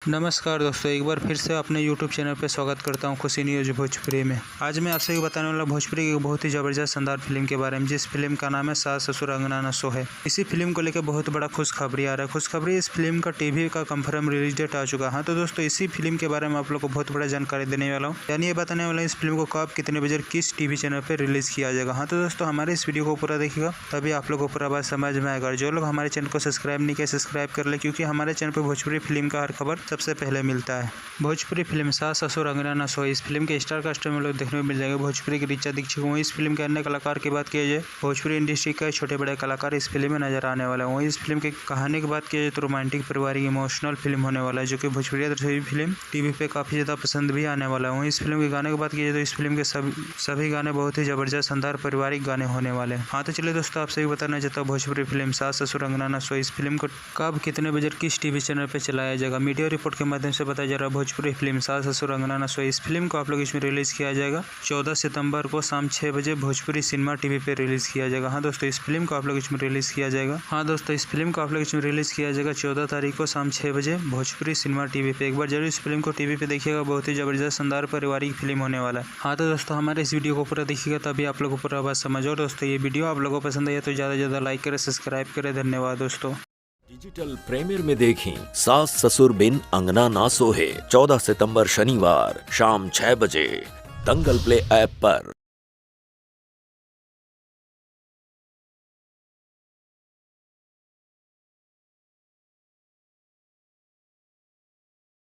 नमस्कार दोस्तों, एक बार फिर से अपने YouTube चैनल पे स्वागत करता हूँ खुशी न्यूज भोजपुरी में। आज मैं आपसे बताने वाला भोजपुरी की एक बहुत ही ज़बरदस्त शानदार फिल्म के बारे में, जिस फिल्म का नाम है सास ससुर अंगना न सोहे। इसी फिल्म को लेकर बहुत बड़ा खुशखबरी आ रहा है। खुशखबरी, इस फिल्म का टीवी का कंफर्म रिलीज डेट आ चुका है। तो दोस्तों, इसी फिल्म के बारे में आप लोग को बहुत बड़ा जानकारी देने वाला हूँ, यानी ये बताने वाला इस फिल्म को कब, कितने बजे, किस टीवी चैनल पर रिलीज किया जाएगा। हाँ तो दोस्तों, हमारे इस वीडियो को पूरा देखिएगा, तभी आप लोग को पूरा बात समझ में आएगा। जो लोग हमारे चैनल को सब्सक्राइब नहीं किया, सब्सक्राइब कर ले, क्योंकि हमारे चैनल पर भोजपुरी फिल्म का हर खबर सबसे पहले मिलता है। भोजपुरी फिल्म सास ससुर अंगना न सोहे, इस फिल्म के स्टार कास्ट में लोग देखने को मिल जाएंगे। भोजपुरी की ऋचा दीक्षित हुई। इस फिल्म के अन्य कलाकार की बात की जाए, भोजपुरी इंडस्ट्री के छोटे बड़े कलाकार इस फिल्म में नजर आने वाले हैं। इस फिल्म की कहानी की बात की जाए तो रोमांटिक पारिवारिक इमोशनल फिल्म होने वाला है, जो कि भोजपुरी दर्शक फिल्म टीवी पे काफी ज्यादा पसंद भी आने वाला है। इस फिल्म के गाने की बात की जाए तो इस फिल्म के सभी गाने बहुत ही जबरदस्त शानदार पारिवारिक गाने होने वाले हैं। हाँ तो चलिए दोस्तों, आपसे भी बताना चाहता हूँ भोजपुरी फिल्म सास ससुर अंगना न सोहे, इस फिल्म को कब, कितने बजे, किस टीवी चैनल पर चलाया जाएगा। मीडिया रिपोर्ट के माध्यम से बताया जा रहा है भोजपुरी फिल्म सास ससुर अंगना न सोहे, इस फिल्म को आप लोग इसमें रिलीज किया जाएगा 14 सितंबर को शाम 6 बजे भोजपुरी सिनेमा टीवी पे रिलीज किया जाएगा। हाँ दोस्तों, इस फिल्म को आप लोग इसमें रिलीज किया जाएगा। हाँ दोस्तों, इस फिल्म को आप लोग इसमें रिलीज किया जाएगा 14 तारीख को शाम 6 बजे भोजपुरी सिनेमा टीवी पे। एक बार जरूर इस फिल्म को टीवी पे देखिएगा, बहुत ही जबरदस्त शानदार पारिवारिक फिल्म होने वाला है। हाँ तो दोस्तों, हमारे इस वीडियो को पूरा देखिएगा, तभी आप लोग को पूरा बात समझ। और दोस्तों, ये वीडियो आप लोगों को पसंद आया तो ज़्यादा से ज़्यादा लाइक करें, सब्सक्राइब करें। धन्यवाद दोस्तों। डिजिटल प्रीमियर में देखें सास ससुर बिन अंगना ना सोहे 14 सितंबर शनिवार शाम 6 बजे दंगल प्ले ऐप पर।